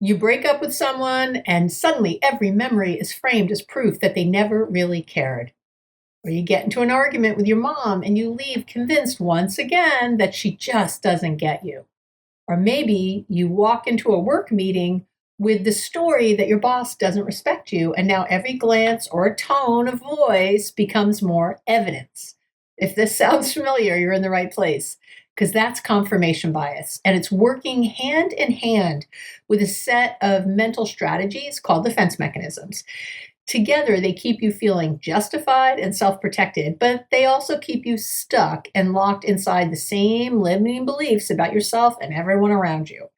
You break up with someone, and suddenly every memory is framed as proof that they never really cared. Or you get into an argument with your mom and you leave convinced once again that she just doesn't get you. Or maybe you walk into a work meeting with the story that your boss doesn't respect you, and now every glance or tone of voice becomes more evidence. If this sounds familiar, you're in the right place, because that's confirmation bias. And it's working hand in hand with a set of mental strategies called defense mechanisms. Together, they keep you feeling justified and self protected, but they also keep you stuck and locked inside the same limiting beliefs about yourself and everyone around you.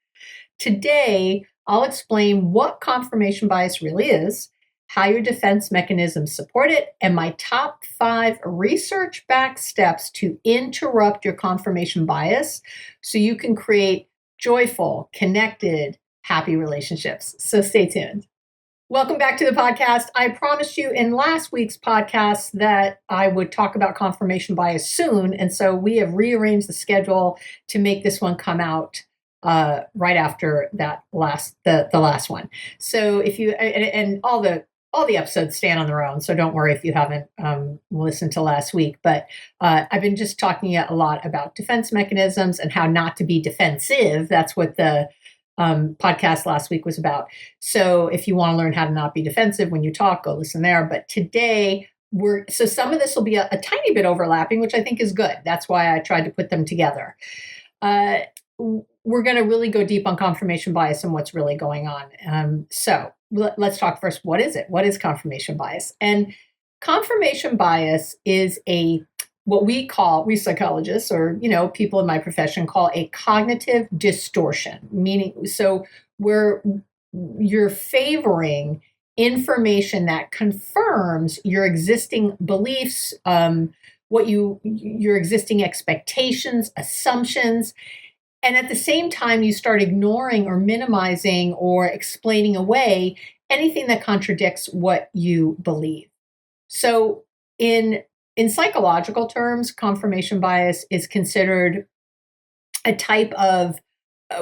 Today, I'll explain what confirmation bias really is, how your defense mechanisms support it, and my top 5 research backed steps to interrupt your confirmation bias so you can create joyful, connected, happy relationships. So stay tuned. Welcome back to the podcast. I promised you in last week's podcast that I would talk about confirmation bias soon. And so we have rearranged the schedule to make this one come out right after that the last one. So if you, and all the episodes stand on their own. So don't worry if you haven't listened to last week, but I've been just talking a lot about defense mechanisms and how not to be defensive. That's what the podcast last week was about. So if you want to learn how to not be defensive when you talk, go listen there. But today so some of this will be a tiny bit overlapping, which I think is good. That's why I tried to put them together. We're going to really go deep on confirmation bias and what's really going on. So let's talk first. What is it? What is confirmation bias? And confirmation bias is what we psychologists or people in my profession call a cognitive distortion, meaning so you're favoring information that confirms your existing beliefs, your existing expectations, assumptions, and at the same time you start ignoring or minimizing or explaining away anything that contradicts what you believe. So in psychological terms, confirmation bias is considered a type of,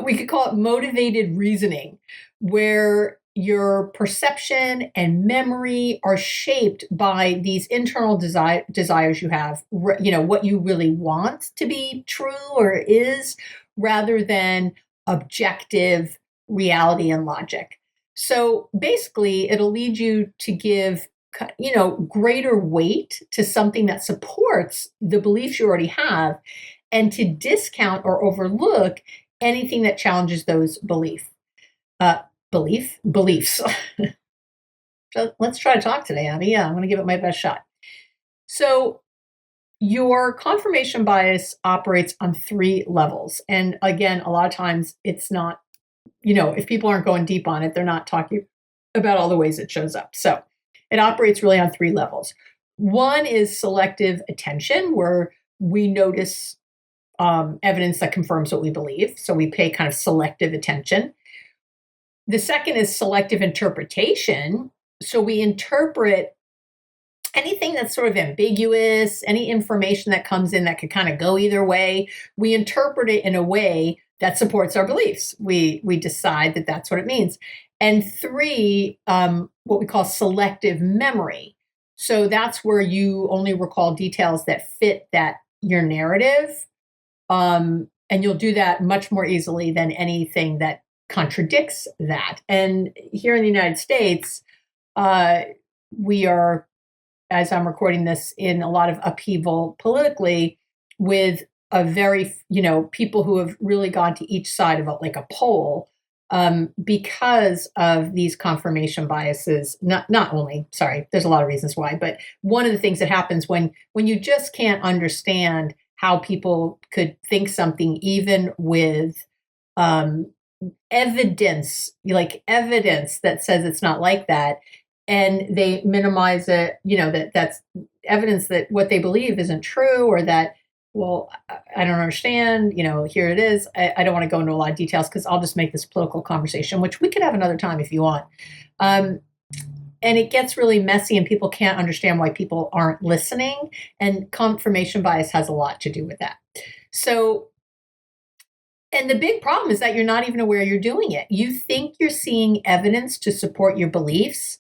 we could call it motivated reasoning, where your perception and memory are shaped by these internal desires you have, what you really want to be true or is, rather than objective reality and logic. So basically, it'll lead you to give greater weight to something that supports the beliefs you already have, and to discount or overlook anything that challenges those beliefs. So let's try to talk today, Abby. Yeah, I'm going to give it my best shot. So your confirmation bias operates on 3 levels. And again, a lot of times it's not, if people aren't going deep on it, they're not talking about all the ways it shows up. So it operates really on 3 levels. One is selective attention, where we notice evidence that confirms what we believe. So we pay kind of selective attention. The second is selective interpretation. So we interpret anything that's sort of ambiguous, any information that comes in that could kind of go either way. We interpret it in a way that supports our beliefs. We decide that that's what it means. And 3, what we call selective memory. So that's where you only recall details that fit your narrative. And you'll do that much more easily than anything that contradicts that. And here in the United States, we are, as I'm recording this, in a lot of upheaval politically, with a very, people who have really gone to each side of a pole, because of these confirmation biases. Not only, sorry, there's a lot of reasons why, but one of the things that happens when you just can't understand how people could think something, even with evidence that says it's not like that, and they minimize it, that's evidence that what they believe isn't true, or that, well, I don't understand, here it is. I don't want to go into a lot of details because I'll just make this political conversation, which we could have another time if you want. And it gets really messy and people can't understand why people aren't listening. And confirmation bias has a lot to do with that. So And the big problem is that you're not even aware you're doing it. You think you're seeing evidence to support your beliefs,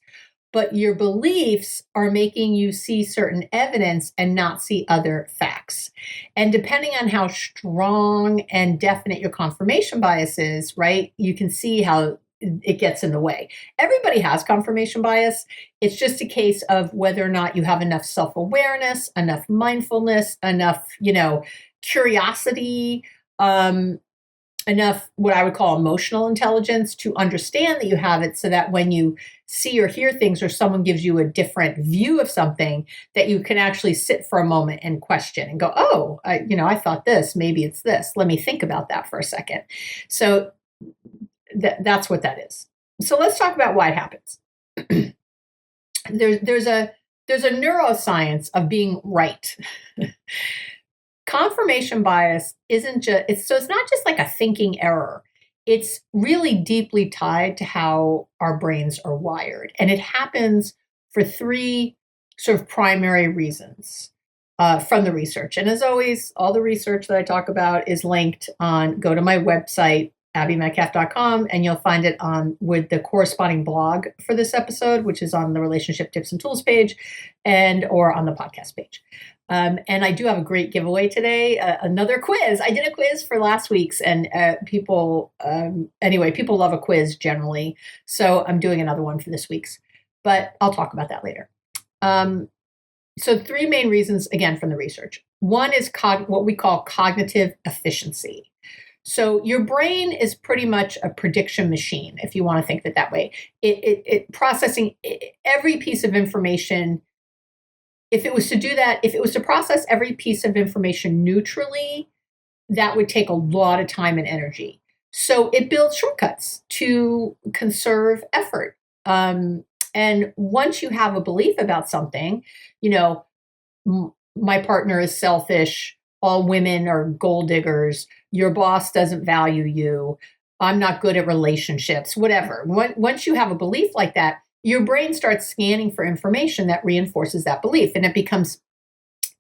but your beliefs are making you see certain evidence and not see other facts. And depending on how strong and definite your confirmation bias is, right, you can see how it gets in the way. Everybody has confirmation bias. It's just a case of whether or not you have enough self-awareness, enough mindfulness, enough, curiosity, enough what I would call emotional intelligence to understand that you have it, so that when you see or hear things or someone gives you a different view of something, that you can actually sit for a moment and question and go, oh, I thought this, maybe it's this. Let me think about that for a second. So that's what that is. So let's talk about why it happens. There's a neuroscience of being right. Confirmation bias isn't just, it's not just like a thinking error. It's really deeply tied to how our brains are wired. And it happens for three sort of primary reasons from the research. And as always, all the research that I talk about is linked go to my website, abbymedcalf.com, and you'll find it with the corresponding blog for this episode, which is on the relationship tips and tools page or on the podcast page. And I do have a great giveaway today, another quiz. I did a quiz for last week's, and people love a quiz generally. So I'm doing another one for this week's, but I'll talk about that later. So three main reasons, again, from the research. One is what we call cognitive efficiency. So your brain is pretty much a prediction machine, if you want to think of it that way. It processing every piece of information. If it was to process every piece of information neutrally, that would take a lot of time and energy. So it builds shortcuts to conserve effort. And once you have a belief about something, my partner is selfish, all women are gold diggers, your boss doesn't value you, I'm not good at relationships, whatever. Once you have a belief like that, your brain starts scanning for information that reinforces that belief, and it becomes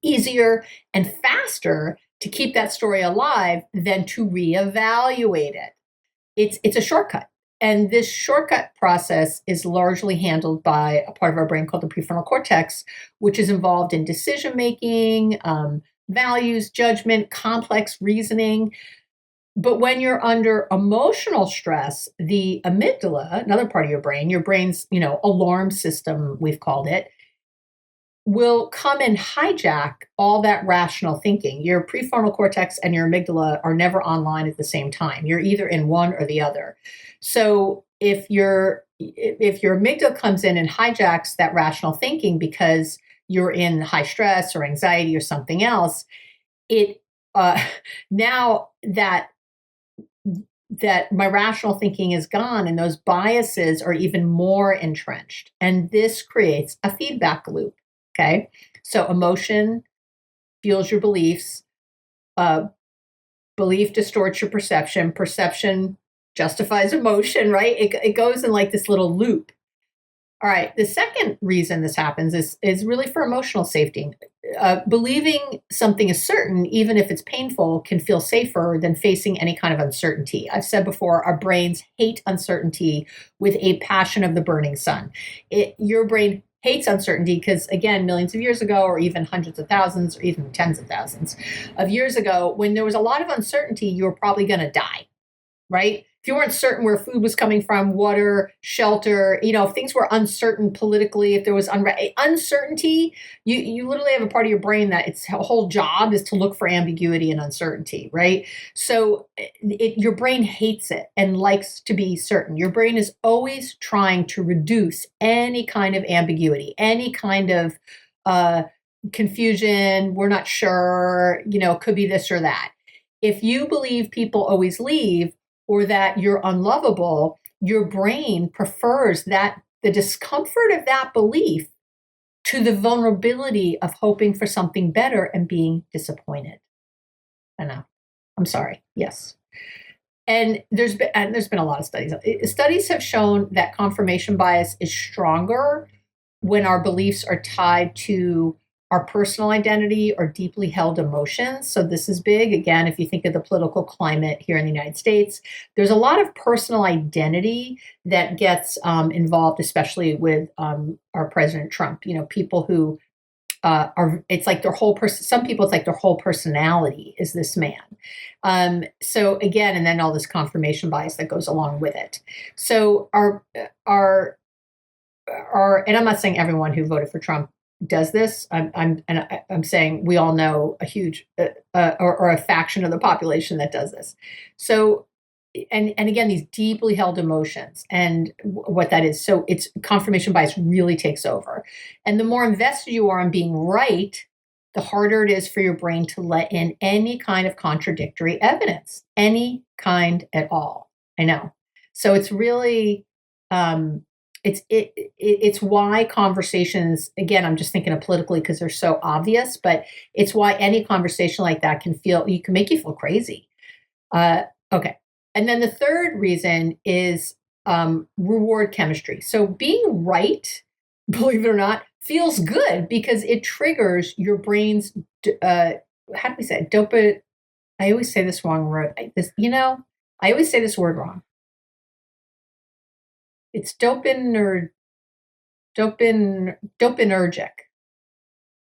easier and faster to keep that story alive than to reevaluate it. It's a shortcut. And this shortcut process is largely handled by a part of our brain called the prefrontal cortex, which is involved in decision-making, values, judgment, complex reasoning. But when you're under emotional stress, the amygdala, another part of your brain's, alarm system, we've called it, will come and hijack all that rational thinking. Your prefrontal cortex and your amygdala are never online at the same time. You're either in one or the other. So if your amygdala comes in and hijacks that rational thinking because you're in high stress or anxiety or something else, it now that my rational thinking is gone and those biases are even more entrenched. And this creates a feedback loop. Okay. So emotion fuels your beliefs. Belief distorts your perception. Perception justifies emotion, right? It goes in like this little loop. All right. The second reason this happens is really for emotional safety. Believing something is certain, even if it's painful, can feel safer than facing any kind of uncertainty. I've said before, our brains hate uncertainty with a passion of the burning sun. Your brain hates uncertainty because, again, millions of years ago, or even hundreds of thousands, or even tens of thousands of years ago, when there was a lot of uncertainty, you were probably going to die, right? If you weren't certain where food was coming from, water, shelter, if things were uncertain politically, if there was uncertainty, you literally have a part of your brain that its whole job is to look for ambiguity and uncertainty, right? So your brain hates it and likes to be certain. Your brain is always trying to reduce any kind of ambiguity, any kind of confusion. We're not sure, could be this or that. If you believe people always leave, or that you're unlovable, your brain prefers the discomfort of that belief to the vulnerability of hoping for something better and being disappointed. I know. I'm sorry. Yes. And there's been a lot of studies. Studies have shown that confirmation bias is stronger when our beliefs are tied to our personal identity, or deeply held emotions. So this is big. Again, if you think of the political climate here in the United States, there's a lot of personal identity that gets involved, especially with our President Trump. People who it's like their whole person. Some people, it's like their whole personality is this man. So again, and then all this confirmation bias that goes along with it. So our, and I'm not saying everyone who voted for Trump does this. I'm saying we all know a huge or a faction of the population that does this. So, and again, these deeply held emotions and what that is. So it's confirmation bias really takes over. And the more invested you are in being right, the harder it is for your brain to let in any kind of contradictory evidence, any kind at all. I know. So it's really, it's why conversations, again, I'm just thinking of politically because they're so obvious, but it's why any conversation like that can make you feel crazy. Okay. And then the third reason is reward chemistry. So being right, believe it or not, feels good because it triggers your brain's, how do we say it? I always say this wrong word. I always say this word wrong. It's dopanergic. I'm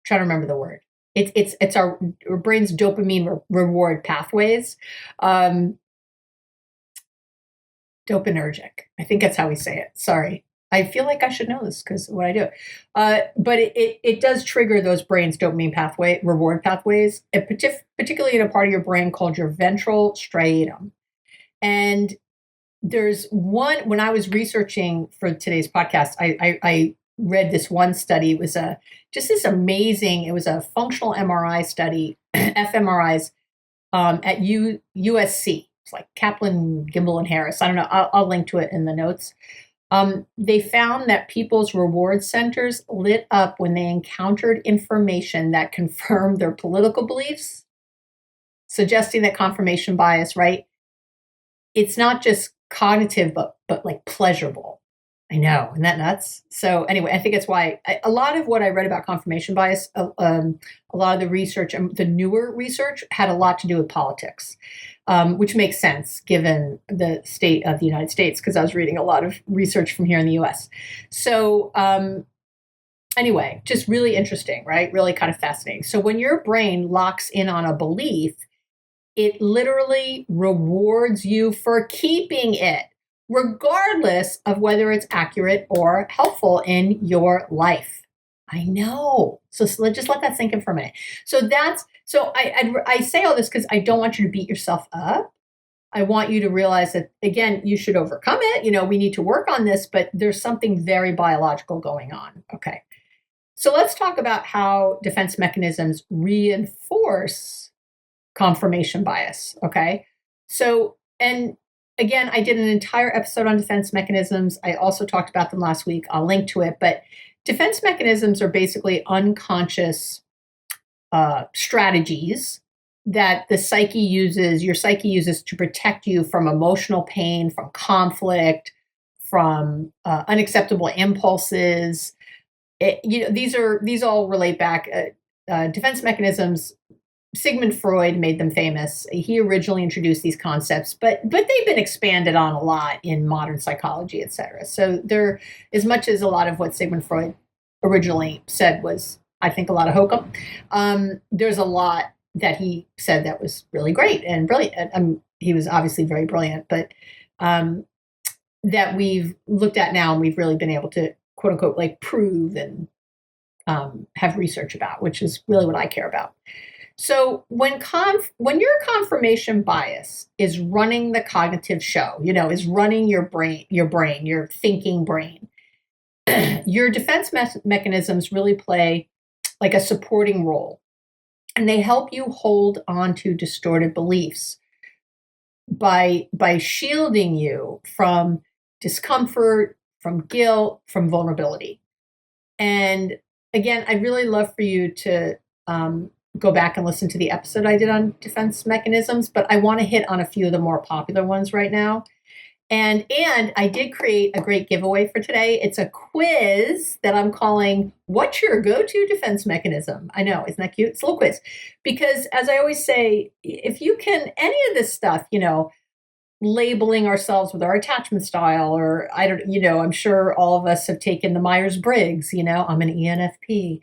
trying to remember the word. It's our brain's dopamine reward pathways. Dopaminergic. I think that's how we say it. Sorry. I feel like I should know this because what I do. But it does trigger those brain's dopamine reward pathways, particularly in a part of your brain called your ventral striatum. And there's one, when I was researching for today's podcast, I read this one study. It was just this amazing, it was a functional MRI study, fMRIs at USC. It's like Kaplan, Gimbel, and Harris. I don't know. I'll link to it in the notes. They found that people's reward centers lit up when they encountered information that confirmed their political beliefs, suggesting that confirmation bias, right? It's not just cognitive, but like pleasurable. I know, isn't that nuts? So anyway, I think it's why a lot of what I read about confirmation bias, a lot of the research and the newer research had a lot to do with politics, which makes sense given the state of the United States, because I was reading a lot of research from here in the US. So anyway, just really interesting, right? Really kind of fascinating. So when your brain locks in on a belief, it literally rewards you for keeping it, regardless of whether it's accurate or helpful in your life. I know. So just let that sink in for a minute. So I say all this because I don't want you to beat yourself up. I want you to realize that, again, you should overcome it. We need to work on this, but there's something very biological going on. Okay. So let's talk about how defense mechanisms reinforce confirmation bias. Okay. So, and again, I did an entire episode on defense mechanisms. I also talked about them last week. I'll link to it. But defense mechanisms are basically unconscious strategies that your psyche uses to protect you from emotional pain, from conflict, from unacceptable impulses. These all relate back. Defense mechanisms. Sigmund Freud made them famous. He originally introduced these concepts, but they've been expanded on a lot in modern psychology, et cetera. So they're, as much as a lot of what Sigmund Freud originally said was, I think, a lot of hokum, there's a lot that he said that was really great and brilliant. He was obviously very brilliant, but that we've looked at now and we've really been able to, quote unquote, like prove and have research about, which is really what I care about. So when your confirmation bias is running the cognitive show, is running your thinking brain, your defense mechanisms really play like a supporting role, and they help you hold on to distorted beliefs by shielding you from discomfort, from guilt, from vulnerability. And again, I'd really love for you to go back and listen to the episode I did on defense mechanisms, but I want to hit on a few of the more popular ones right now. And I did create a great giveaway for today. It's a quiz that I'm calling "What's Your Go-To Defense Mechanism?" I know, isn't that cute? It's a little quiz. Because as I always say, if you can, any of this stuff, labeling ourselves with our attachment style, or I don't, I'm sure all of us have taken the Myers-Briggs, I'm an ENFP.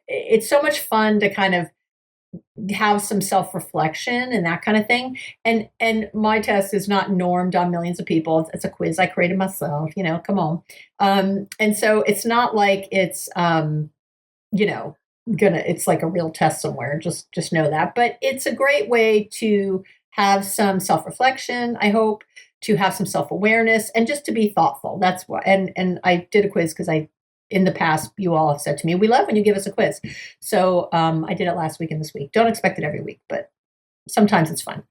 It's so much fun to kind of have some self-reflection and that kind of thing. And my test is not normed on millions of people. It's a quiz I created myself, come on. And so it's not like it's you know it's like a real test somewhere. Just know that. But it's a great way to have some self-reflection, I hope, to have some self-awareness, and just to be thoughtful. That's why. And I did a quiz because in the past, you all have said to me, we love when you give us a quiz. So I did it last week and this week. Don't expect it every week, but sometimes it's fun.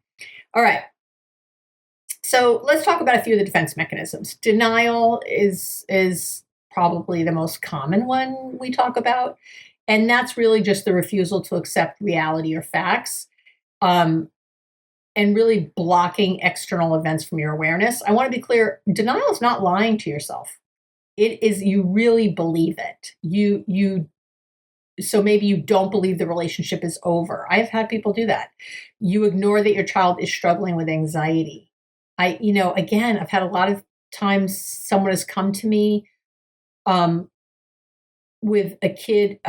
All right. So let's talk about a few of the defense mechanisms. Denial is probably the most common one we talk about. And that's really just the refusal to accept reality or facts, and really blocking external events from your awareness. I want to be clear, denial is not lying to yourself. It is, you really believe it. So maybe you don't believe the relationship is over. I've had people do that. You ignore that your child is struggling with anxiety. Again, I've had a lot of times someone has come to me with a kid.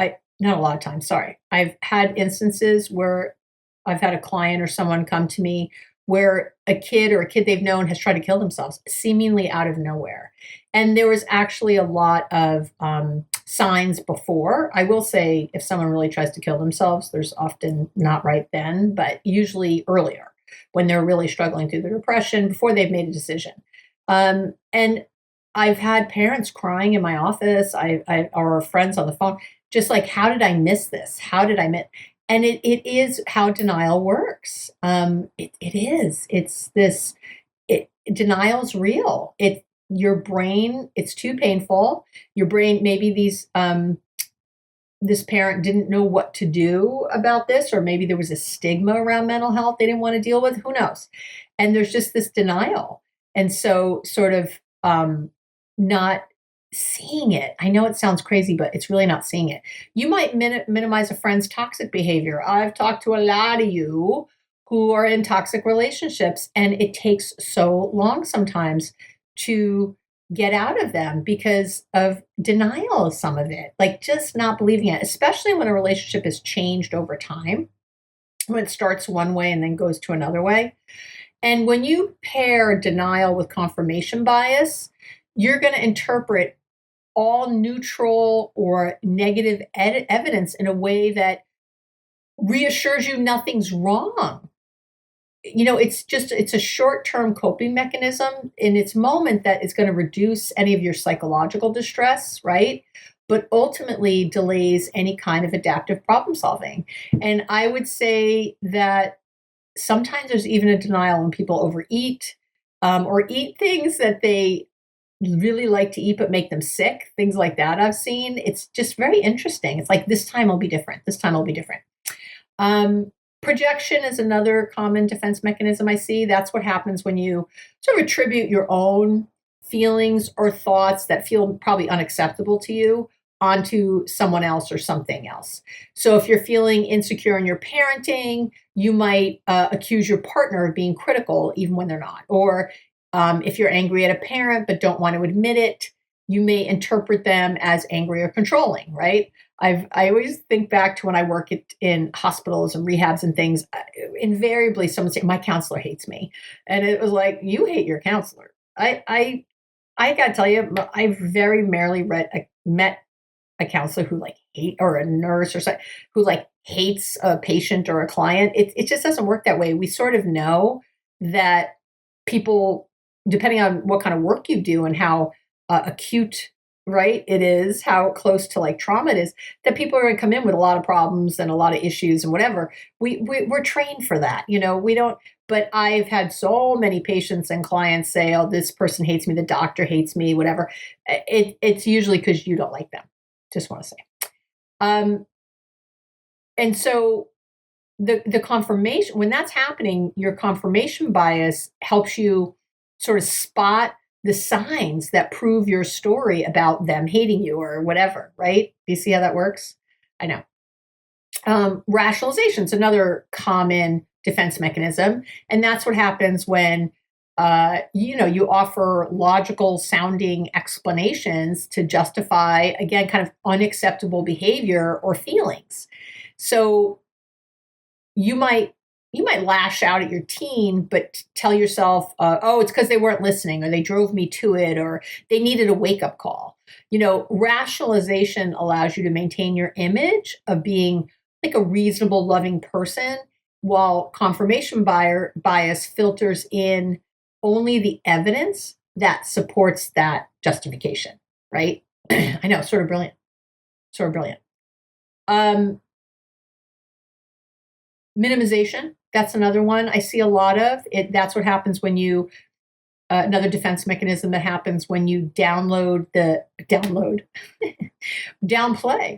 Not a lot of times, sorry. I've had instances where I've had a client or someone come to me where a kid they've known has tried to kill themselves, seemingly out of nowhere. And there was actually a lot of signs before. I will say, if someone really tries to kill themselves, there's often not right then, but usually earlier, when they're really struggling through the depression, before they've made a decision. And I've had parents crying in my office, or friends on the phone, just like, how did I miss this? How did I miss? And it is how denial works. It is. It's this. Denial's real. Your brain. It's too painful. Your brain. Maybe this parent didn't know what to do about this, or maybe there was a stigma around mental health they didn't want to deal with. Who knows? And there's just this denial, and so sort of not seeing it. I know it sounds crazy, but it's really not seeing it. You might minimize a friend's toxic behavior. I've talked to a lot of you who are in toxic relationships, and it takes so long sometimes to get out of them because of denial of some of it, like just not believing it, especially when a relationship has changed over time, when it starts one way and then goes to another way. And when you pair denial with confirmation bias, you're going to interpret all neutral or negative evidence in a way that reassures you nothing's wrong. It's a short-term coping mechanism in its moment that is going to reduce any of your psychological distress, right? But ultimately delays any kind of adaptive problem solving. And I would say that sometimes there's even a denial when people overeat, or eat things that they really like to eat but make them sick, things like that I've seen. It's just very interesting. It's like, this time will be different. This time will be different. Projection is another common defense mechanism I see. That's what happens when you sort of attribute your own feelings or thoughts that feel probably unacceptable to you onto someone else or something else. So if you're feeling insecure in your parenting, you might accuse your partner of being critical even when they're not. Or if you're angry at a parent but don't want to admit it, you may interpret them as angry or controlling, right? I always think back to when I work in hospitals and rehabs and things. Invariably, someone say, "My counselor hates me," and it was like, "You hate your counselor." I got to tell you, I very rarely met a counselor who or a nurse or something who hates a patient or a client. It just doesn't work that way. We sort of know that people, depending on what kind of work you do and how acute, right, it is, how close to trauma it is, that people are going to come in with a lot of problems and a lot of issues and whatever. We're trained for that. We don't. But I've had so many patients and clients say, "Oh, this person hates me. The doctor hates me. Whatever." It's usually because you don't like them. Just want to say. And so the confirmation, when that's happening, your confirmation bias helps you sort of spot the signs that prove your story about them hating you or whatever, right? Do you see how that works? I know. Rationalization is another common defense mechanism, and that's what happens when you offer logical sounding explanations to justify, again, kind of unacceptable behavior or feelings. So you might lash out at your teen, but tell yourself, oh, it's because they weren't listening, or they drove me to it, or they needed a wake-up call. Rationalization allows you to maintain your image of being like a reasonable, loving person, while confirmation bias filters in only the evidence that supports that justification, right? I know, sort of brilliant. Sort of brilliant. Minimization, that's another one I see a lot of. That's what happens when you, another defense mechanism that happens when you downplay.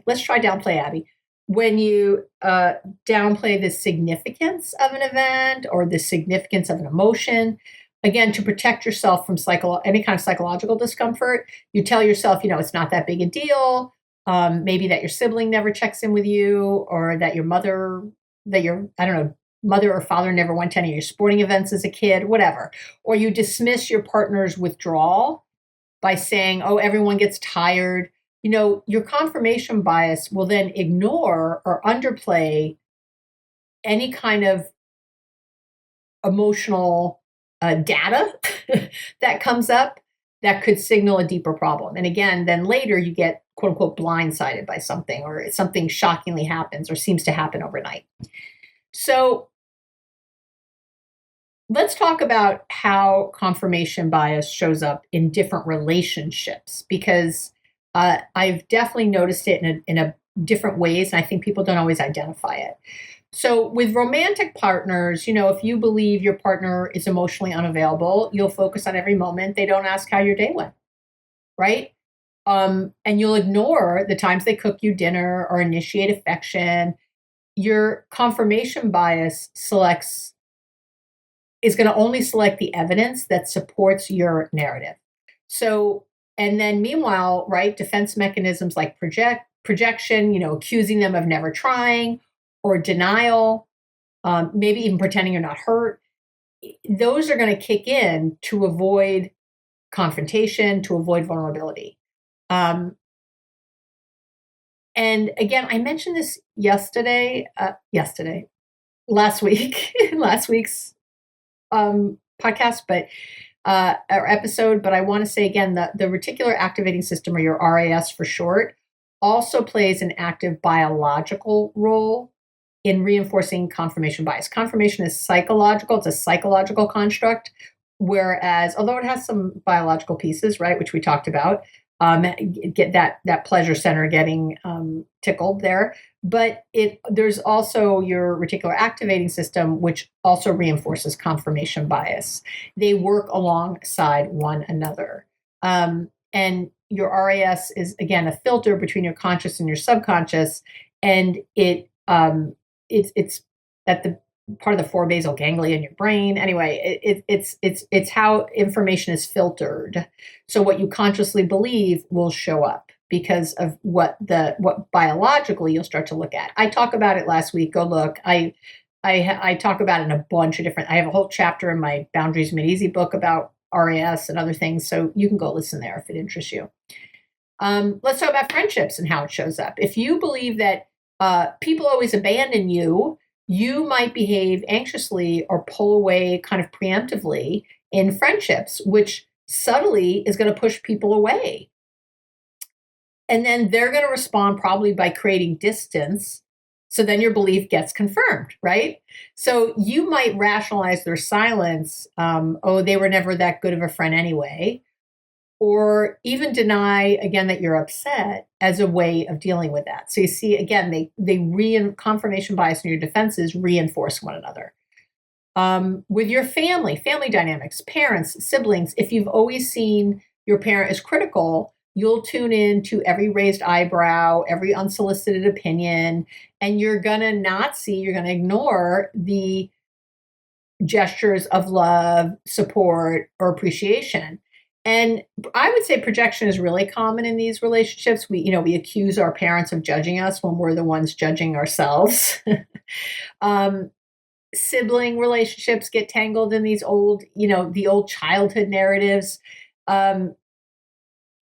Let's try downplay, Abby. When you downplay the significance of an event or the significance of an emotion, again, to protect yourself from any kind of psychological discomfort, you tell yourself, it's not that big a deal. Maybe that your sibling never checks in with you, or that your mother or father never went to any of your sporting events as a kid, whatever. Or you dismiss your partner's withdrawal by saying, oh, everyone gets tired. Your confirmation bias will then ignore or underplay any kind of emotional data that comes up that could signal a deeper problem. And again, then later you get, quote unquote, blindsided by something, or something shockingly happens or seems to happen overnight. So let's talk about how confirmation bias shows up in different relationships, because I've definitely noticed it in a different ways, and I think people don't always identify it. So with romantic partners, if you believe your partner is emotionally unavailable, you'll focus on every moment they don't ask how your day went, right? And you'll ignore the times they cook you dinner or initiate affection. Your confirmation bias is going to only select the evidence that supports your narrative. So, and then meanwhile, right, defense mechanisms like projection, accusing them of never trying, or denial, maybe even pretending you're not hurt, those are going to kick in to avoid confrontation, to avoid vulnerability. And again, I mentioned this last week's podcast, or episode, but I want to say again that the reticular activating system, or your RAS for short, also plays an active biological role in reinforcing confirmation bias. Confirmation is psychological. It's a psychological construct, whereas, although it has some biological pieces, right, which we talked about, get that pleasure center getting tickled there. But there's also your reticular activating system, which also reinforces confirmation bias. They work alongside one another. And your RAS is, again, a filter between your conscious and your subconscious, and it's at the part of the forebasal ganglia in your brain. Anyway, it's how information is filtered. So what you consciously believe will show up because of what biologically you'll start to look at. I talk about it last week. Go look. I talk about it in a bunch of different. I have a whole chapter in my Boundaries Made Easy book about RAS and other things. So you can go listen there if it interests you. Let's talk about friendships and how it shows up. If you believe that people always abandon you, you might behave anxiously or pull away kind of preemptively in friendships, which subtly is going to push people away. And then they're going to respond probably by creating distance. So then your belief gets confirmed, right? So you might rationalize their silence. Oh, they were never that good of a friend anyway. Or even deny, again, that you're upset as a way of dealing with that. So you see, again, confirmation bias and your defenses reinforce one another. With your family dynamics, parents, siblings, if you've always seen your parent as critical, you'll tune in to every raised eyebrow, every unsolicited opinion, And you're going to ignore the gestures of love, support, or appreciation. And I would say projection is really common in these relationships. We accuse our parents of judging us when we're the ones judging ourselves. Sibling relationships get tangled in these the old childhood narratives.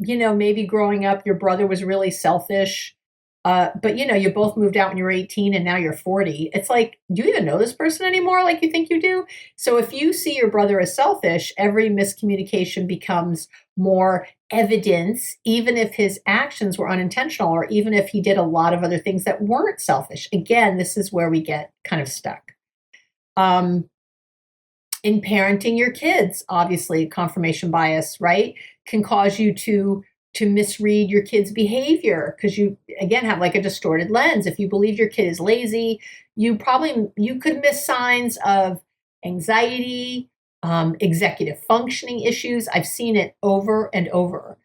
Maybe growing up, your brother was really selfish. But you both moved out when you were 18 and now you're 40. It's like, do you even know this person anymore like you think you do? So if you see your brother as selfish, every miscommunication becomes more evidence, even if his actions were unintentional or even if he did a lot of other things that weren't selfish. Again, this is where we get kind of stuck. In parenting your kids, obviously, confirmation bias, right, can cause you to misread your kid's behavior because you, again, have like a distorted lens. If you believe your kid is lazy, you could miss signs of anxiety, executive functioning issues. I've seen it over and over.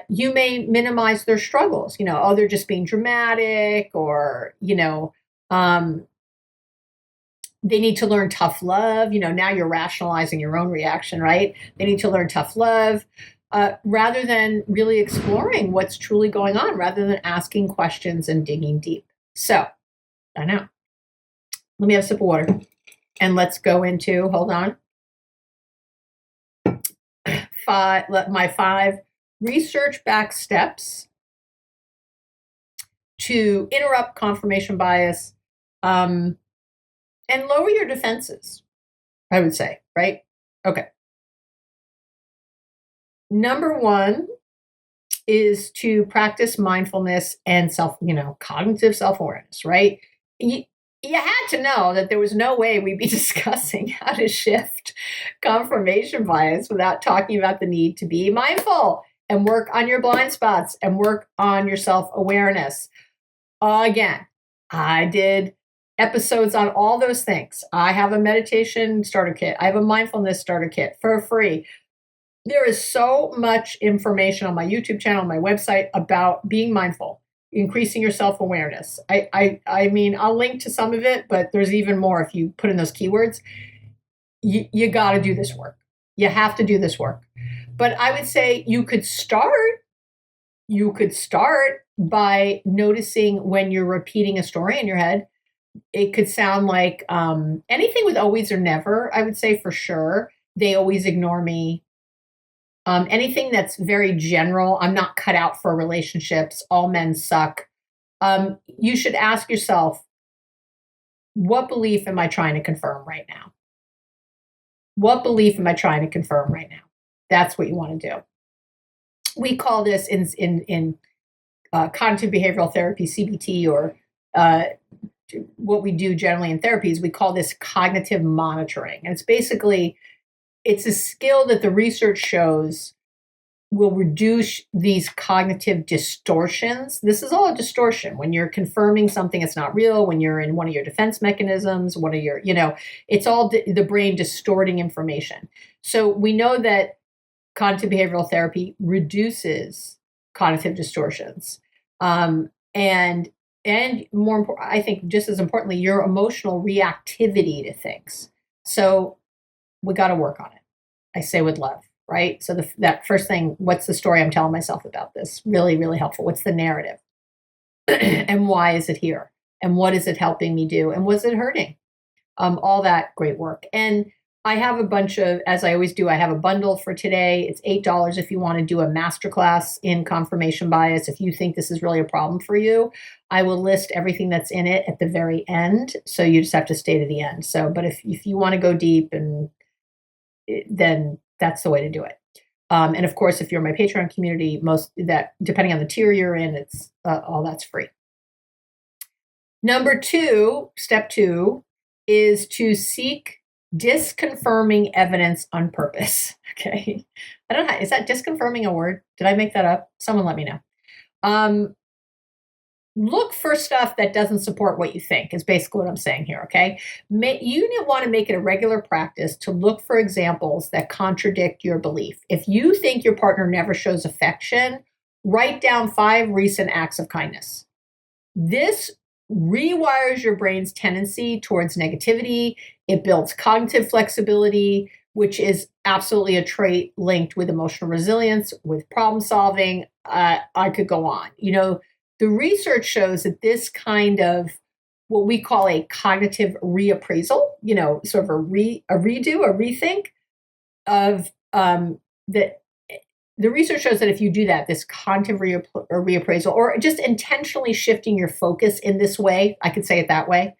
You may minimize their struggles. They're just being dramatic, or they need to learn tough love. Now you're rationalizing your own reaction, right? They need to learn tough love. Rather than really exploring what's truly going on, rather than asking questions and digging deep. So, I know. Let me have a sip of water. And let's go into, hold on, my 5 research-backed steps to interrupt confirmation bias and lower your defenses, I would say, right? Okay. Number 1 is to practice mindfulness and cognitive self-awareness, right? You had to know that there was no way we'd be discussing how to shift confirmation bias without talking about the need to be mindful and work on your blind spots and work on your self-awareness. Again, I did episodes on all those things. I have a meditation starter kit. I have a mindfulness starter kit for free. There is so much information on my YouTube channel, my website about being mindful, increasing your self-awareness. I mean, I'll link to some of it, but there's even more if you put in those keywords. You got to do this work. You have to do this work. But I would say you could start by noticing when you're repeating a story in your head. It could sound like anything with always or never, I would say for sure. They always ignore me. Anything that's very general, I'm not cut out for relationships, all men suck. You should ask yourself, what belief am I trying to confirm right now? What belief am I trying to confirm right now? That's what you want to do. We call this in cognitive behavioral therapy, CBT, or what we do generally in therapies, we call this cognitive monitoring. And it's a skill that the research shows will reduce these cognitive distortions. This is all a distortion. When you're confirming something it's not real, when you're in one of your defense mechanisms, one of your, it's all the brain distorting information. So we know that cognitive behavioral therapy reduces cognitive distortions. And more important, I think just as importantly, your emotional reactivity to things. So we got to work on it. I say with love, right? So that first thing, what's the story I'm telling myself about this? Really, really helpful. What's the narrative? And why is it here? And what is it helping me do? And was it hurting? All that great work. And I have a bunch of, as I always do, I have a bundle for today. It's $8 if you want to do a masterclass in confirmation bias. If you think this is really a problem for you, I will list everything that's in it at the very end. So you just have to stay to the end. So, but if you want to go deep, then that's the way to do it. And of course, if you're my Patreon community, depending on the tier you're in, it's all that's free. Step 2 is to seek disconfirming evidence on purpose. Okay. I don't know. Is that disconfirming a word? Did I make that up? Someone let me know. Look for stuff that doesn't support what you think is basically what I'm saying here. Okay. You want to make it a regular practice to look for examples that contradict your belief. If you think your partner never shows affection, write down 5 recent acts of kindness. This rewires your brain's tendency towards negativity. It builds cognitive flexibility, which is absolutely a trait linked with emotional resilience, with problem solving. I could go on. The research shows that this kind of what we call a cognitive reappraisal, sort of a redo, a rethink of that. The research shows that if you do that, this cognitive reappraisal, or just intentionally shifting your focus in this way, I could say it that way,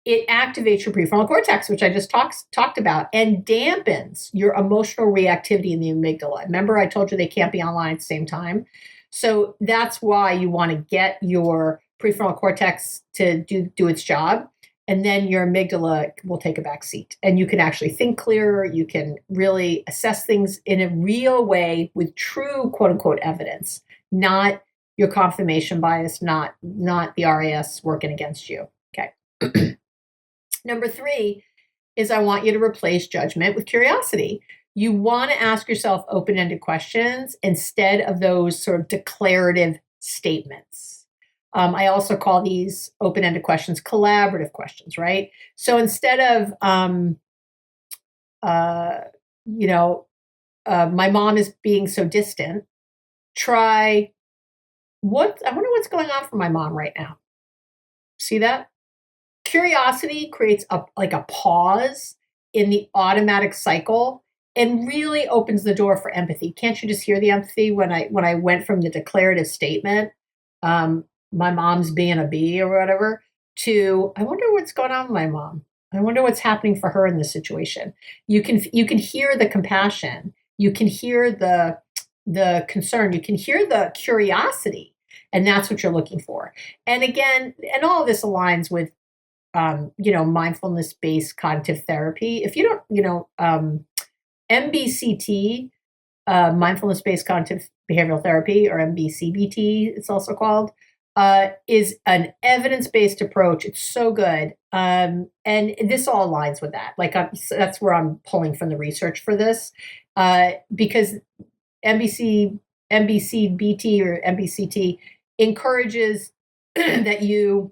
it activates your prefrontal cortex, which I just talked about, and dampens your emotional reactivity in the amygdala. Remember, I told you they can't be online at the same time. So that's why you want to get your prefrontal cortex to do its job. And then your amygdala will take a back seat. And you can actually think clearer. You can really assess things in a real way with true, quote unquote, evidence, not your confirmation bias, not the RAS working against you. Okay. Number 3 is I want you to replace judgment with curiosity. You want to ask yourself open-ended questions instead of those sort of declarative statements. I also call these open-ended questions collaborative questions, right? So instead of, my mom is being so distant, try, I wonder what's going on for my mom right now. See that? Curiosity creates a pause in the automatic cycle and really opens the door for empathy. Can't you just hear the empathy when I went from the declarative statement, my mom's being a bee or whatever, to I wonder what's going on with my mom. I wonder what's happening for her in this situation. You can hear the compassion. You can hear the concern. You can hear the curiosity, and that's what you're looking for. And again, and all of this aligns with mindfulness-based cognitive therapy. If you don't, MBCT, mindfulness-based cognitive behavioral therapy, or MBCBT, it's also called, is an evidence-based approach. It's so good. And this all aligns with that. That's where I'm pulling from the research for this, because MBCBT or MBCT encourages that you,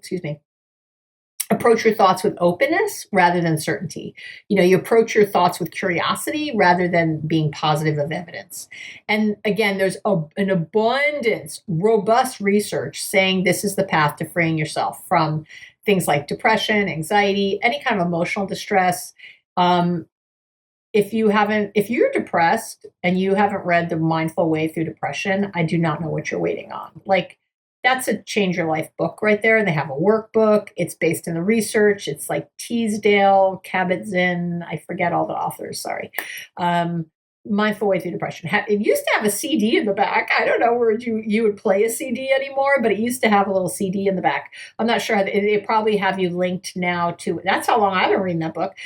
approach your thoughts with openness rather than certainty. You approach your thoughts with curiosity rather than being positive of evidence. And again, there's an abundance, robust research saying this is the path to freeing yourself from things like depression, anxiety, any kind of emotional distress. If you're depressed and you haven't read The Mindful Way Through Depression, I do not know what you're waiting on. That's a change your life book right there. And they have a workbook. It's based in the research. It's like Teasdale, Kabat-Zinn. I forget all the authors. Sorry. Mindful Way Through Depression. It used to have a CD in the back. I don't know where you would play a CD anymore, but it used to have a little CD in the back. I'm not sure. They probably have you linked now to, that's how long I've been reading that book.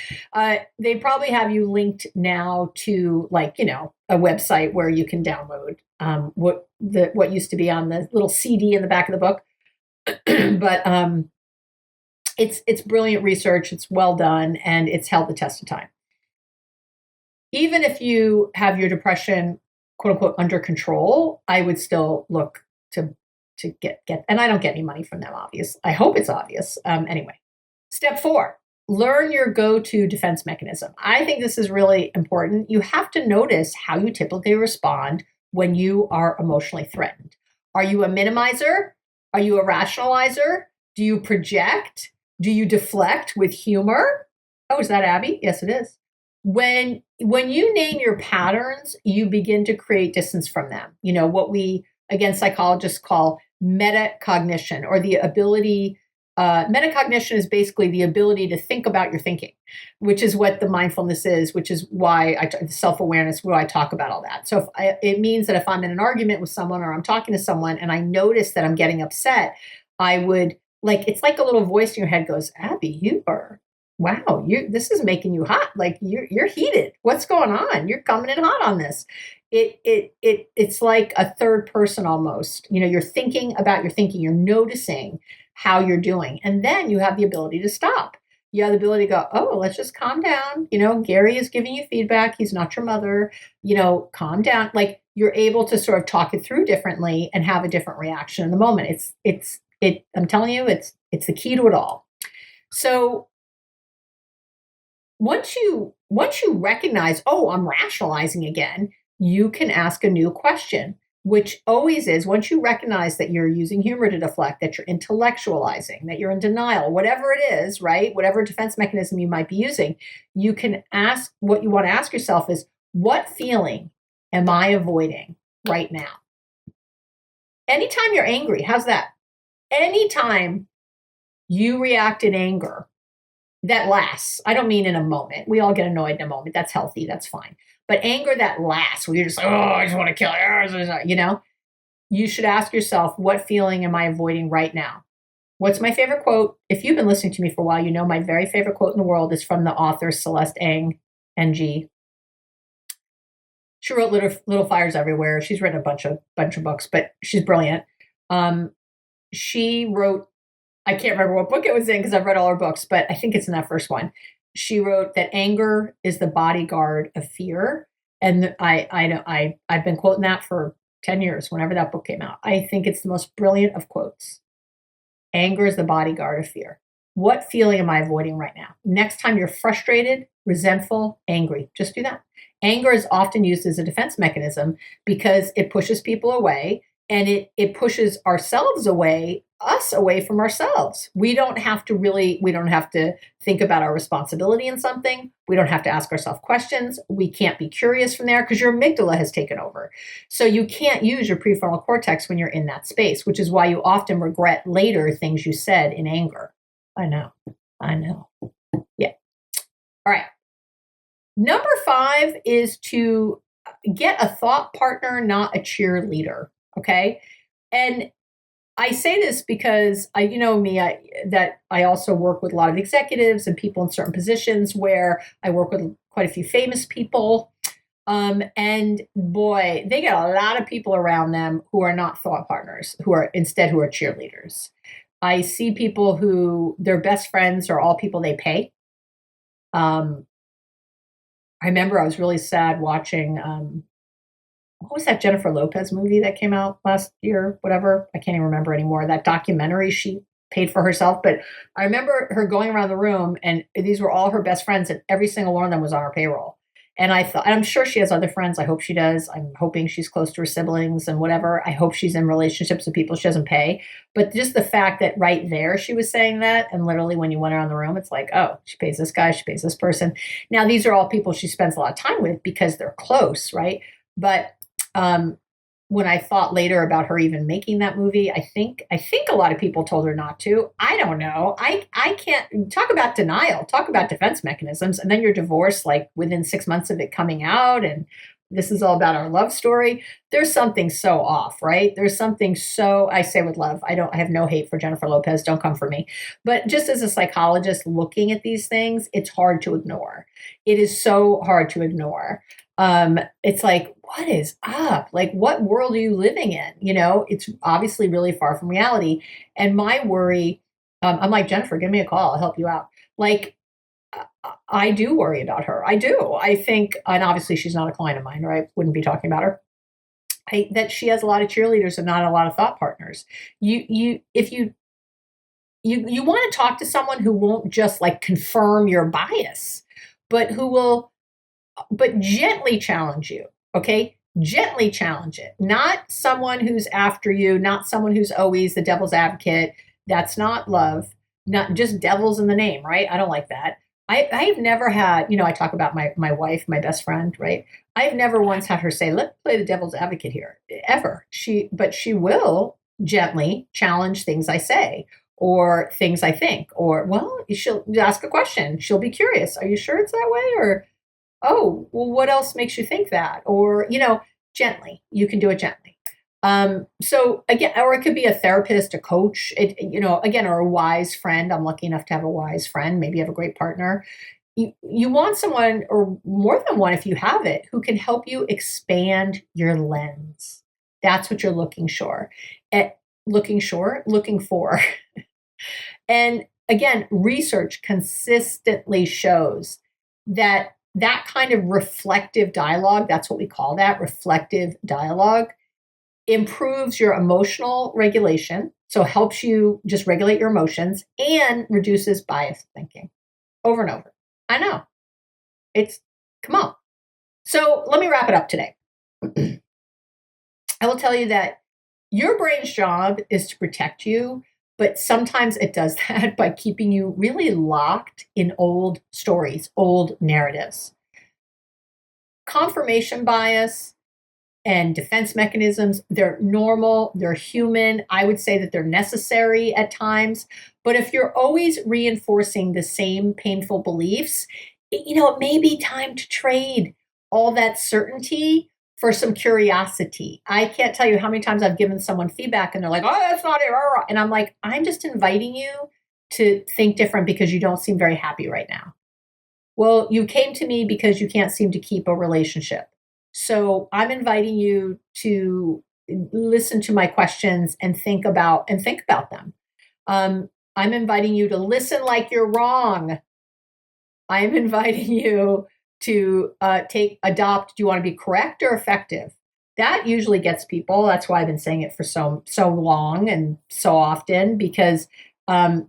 They probably have you linked now to a website where you can download what used to be on the little CD in the back of the book. But it's brilliant research. It's well done, and it's held the test of time. Even if you have your depression, quote unquote, under control, I would still look to get, and I don't get any money from them, obvious. I hope it's obvious. Anyway, step 4, learn your go-to defense mechanism. I think this is really important. You have to notice how you typically respond when you are emotionally threatened. Are you a minimizer? Are you a rationalizer? Do you project? Do you deflect with humor? Oh, is that Abby? Yes, it is. When you name your patterns, you begin to create distance from them. What we, again, psychologists call metacognition, or the ability. Metacognition is basically the ability to think about your thinking, which is what the mindfulness is, which is why self-awareness, where I talk about all that. So it means that if I'm in an argument with someone, or I'm talking to someone and I notice that I'm getting upset, I would it's like a little voice in your head goes, Abby, this is making you hot. You're heated. What's going on? You're coming in hot on this. It's like a third person almost. You're thinking about your thinking. You're noticing how you're doing. And then you have the ability to stop. You have the ability to go, oh, let's just calm down. Gary is giving you feedback. He's not your mother. Calm down. You're able to sort of talk it through differently and have a different reaction in the moment. I'm telling you, it's It's the key to it all. So once you recognize, oh, I'm rationalizing again, you can ask a new question, which always is, once you recognize that you're using humor to deflect, that you're intellectualizing, that you're in denial, whatever it is, right? Whatever defense mechanism you might be using, you can ask, what you want to ask yourself is, what feeling am I avoiding right now? Anytime you're angry, how's that? Anytime you react in anger, that lasts. I don't mean in a moment. We all get annoyed in a moment. That's healthy. That's fine. But anger that lasts, where you're just like, oh, I just want to kill her. You know, you should ask yourself, what feeling am I avoiding right now? What's my favorite quote? If you've been listening to me for a while, you know my very favorite quote in the world is from the author Celeste Ng, NG. She wrote Little Fires Everywhere. She's written a bunch of books, but she's brilliant. She wrote, I can't remember what book it was in because I've read all her books, but I think it's in that first one. She wrote that anger is the bodyguard of fear. And I've been quoting that for 10 years, whenever that book came out. I think it's the most brilliant of quotes. Anger is the bodyguard of fear. What feeling am I avoiding right now? Next time you're frustrated, resentful, angry, just do that. Anger is often used as a defense mechanism because it pushes people away, and it pushes us away from ourselves. We don't have to think about our responsibility in something. We don't have to ask ourselves questions. We can't be curious from there because your amygdala has taken over. So you can't use your prefrontal cortex when you're in that space, which is why you often regret later things you said in anger. I know. Yeah. All right. Number 5 is to get a thought partner, not a cheerleader. Okay. And I say this because I also work with a lot of executives and people in certain positions where I work with quite a few famous people. And boy, they get a lot of people around them who are not thought partners, who are cheerleaders. I see people who their best friends are all people they pay. I remember I was really sad watching, what was that Jennifer Lopez movie that came out last year? Whatever. I can't even remember anymore. That documentary she paid for herself. But I remember her going around the room, and these were all her best friends, and every single one of them was on her payroll. And I thought, and I'm sure she has other friends. I hope she does. I'm hoping she's close to her siblings and whatever. I hope she's in relationships with people she doesn't pay. But just the fact that right there she was saying that, and literally when you went around the room, it's like, oh, she pays this guy, she pays this person. Now, these are all people she spends a lot of time with because they're close, right? But when I thought later about her even making that movie, I think a lot of people told her not to. I don't know. I can't talk about denial, talk about defense mechanisms, and then you're divorced like within 6 months of it coming out, and this is all about our love story. There's something so off, right? There's something so, I say with love, I have no hate for Jennifer Lopez, don't come for me. But just as a psychologist looking at these things, it's hard to ignore. It is so hard to ignore. It's like, what is up? Like, what world are you living in? You know, it's obviously really far from reality. And my worry, I'm like, Jennifer, give me a call. I'll help you out. Like, I do worry about her. I do. I think, and obviously she's not a client of mine, or I wouldn't be talking about her. That she has a lot of cheerleaders and not a lot of thought partners. If you want to talk to someone who won't just like confirm your bias, but who will gently challenge you, okay? Gently challenge it. Not someone who's after you, not someone who's always the devil's advocate. That's not love. Not just devil's in the name, right? I don't like that. I've never had, I talk about my wife, my best friend, right? I've never once had her say, let's play the devil's advocate here, ever. But she will gently challenge things I say or things I think, or, well, she'll ask a question. She'll be curious. Are you sure it's that way? Or, oh, well, what else makes you think that? Or, gently, you can do it gently. So again, or it could be a therapist, a coach, again, or a wise friend. I'm lucky enough to have a wise friend. Maybe you have a great partner. You want someone, or more than one if you have it, who can help you expand your lens. That's what you're looking for. And again, research consistently shows that kind of reflective dialogue, that's what we call that, reflective dialogue, improves your emotional regulation, So it helps you just regulate your emotions and reduces biased thinking over and over. I know. Come on. So let me wrap it up today. I will tell you that your brain's job is to protect you, but sometimes it does that by keeping you really locked in old stories, old narratives. Confirmation bias and defense mechanisms, they're normal, they're human. I would say that they're necessary at times. But if you're always reinforcing the same painful beliefs, it may be time to trade all that certainty for some curiosity. I can't tell you how many times I've given someone feedback and they're like, oh, that's not it. And I'm like, I'm just inviting you to think different because you don't seem very happy right now. Well, you came to me because you can't seem to keep a relationship. So I'm inviting you to listen to my questions and think about them. I'm inviting you to listen like you're wrong. I'm inviting you to adopt. Do you want to be correct or effective? That usually gets people. That's why I've been saying it for so long and so often, because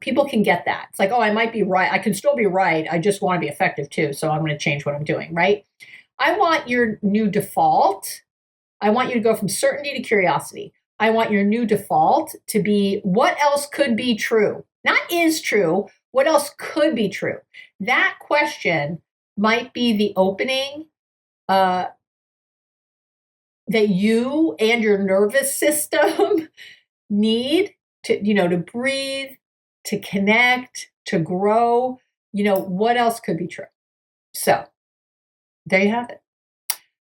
people can get that. It's like, oh, I might be right. I can still be right. I just want to be effective too. So I'm going to change what I'm doing, right? I want your new default. I want you to go from certainty to curiosity. I want your new default to be what else could be true? Not is true. What else could be true? That question might be the opening that you and your nervous system need to breathe, to connect, to grow. What else could be true? So there you have it.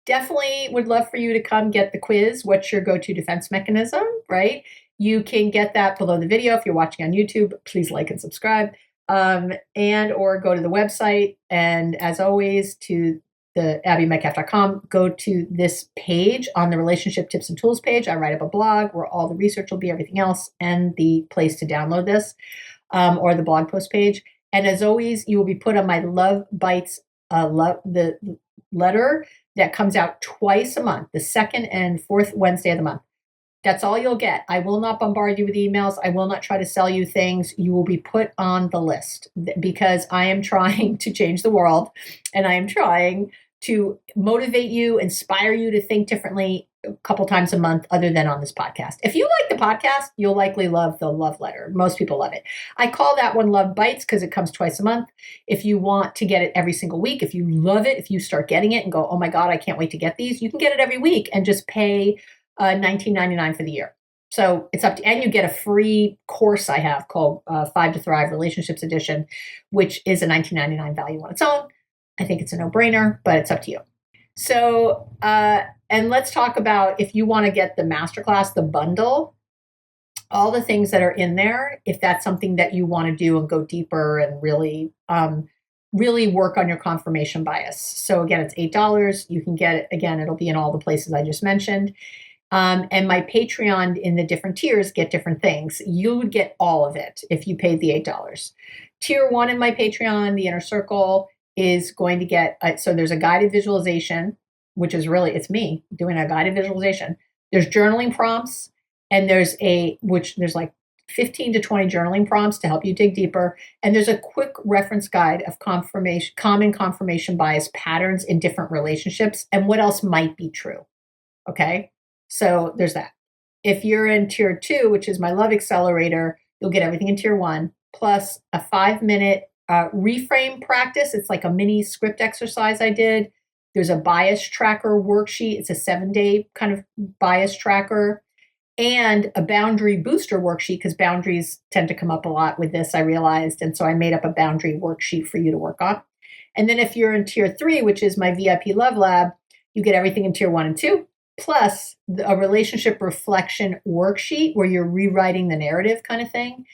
Definitely would love for you to come get the quiz. What's your go-to defense mechanism, right? You can get that below the video. If you're watching on YouTube, please like and subscribe, and or go to the website. And as always, to the abbymedcalf.com, go to this page on the relationship tips and tools page. I write up a blog where all the research will be, everything else, and the place to download this, or the blog post page. And as always, you will be put on my Love Bites, the letter that comes out twice a month, the second and fourth Wednesday of the month. That's all you'll get. I will not bombard you with emails. I will not try to sell you things. You will be put on the list because I am trying to change the world, and I am trying to motivate you, inspire you to think differently a couple times a month other than on this podcast. If you like the podcast, you'll likely love the love letter. Most people love it. I call that one Love Bites because it comes twice a month. If you want to get it every single week, if you love it, if you start getting it and go, oh my God, I can't wait to get these, you can get it every week and just pay $19.99 for the year. So it's up to, and you get a free course I have called 5 to Thrive Relationships Edition, which is a $19.99 value on its own. I think it's a no-brainer, but it's up to you. So, and let's talk about if you want to get the masterclass, the bundle, all the things that are in there, if that's something that you want to do and go deeper and really, really work on your confirmation bias. So again, it's $8. You can get it, again, it'll be in all the places I just mentioned. And my Patreon in the different tiers get different things. You would get all of it if you paid the $8. Tier 1 in my Patreon, the Inner Circle, is going to get, so there's a guided visualization, which is really, it's me doing a guided visualization. There's journaling prompts, and there's like 15 to 20 journaling prompts to help you dig deeper. And there's a quick reference guide of common confirmation bias patterns in different relationships and what else might be true. Okay. So there's that. If you're in tier 2, which is my love accelerator, you'll get everything in tier 1, plus a 5-minute reframe practice. It's like a mini script exercise I did. There's a bias tracker worksheet. It's a 7-day kind of bias tracker, and a boundary booster worksheet, because boundaries tend to come up a lot with this, I realized. And so I made up a boundary worksheet for you to work on. And then if you're in tier 3, which is my VIP Love Lab, you get everything in tier 1 and 2, plus a relationship reflection worksheet where you're rewriting the narrative kind of thing.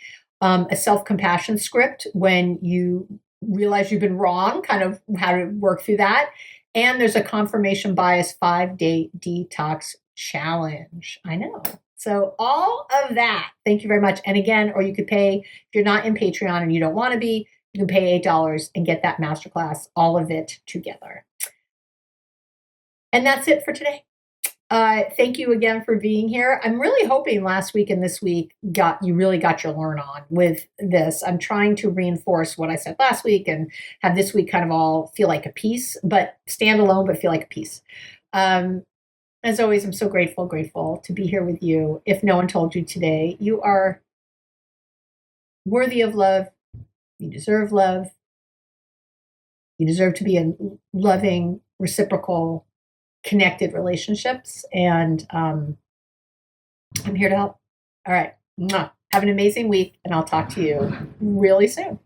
A self-compassion script when you realize you've been wrong, kind of how to work through that. And there's a confirmation bias 5-day detox challenge. I know. So all of that, thank you very much. And again, or you could pay, if you're not in Patreon and you don't want to be, you can pay $8 and get that masterclass, all of it together. And that's it for today. Thank you again for being here. I'm really hoping last week and this week you really got your learn on with this. I'm trying to reinforce what I said last week and have this week kind of all feel like a piece, but stand alone, but feel like a piece. As always, I'm so grateful to be here with you. If no one told you today, you are worthy of love. You deserve love. You deserve to be in loving, reciprocal, connected relationships. And I'm here to help. All right. Mwah. Have an amazing week, and I'll talk to you really soon.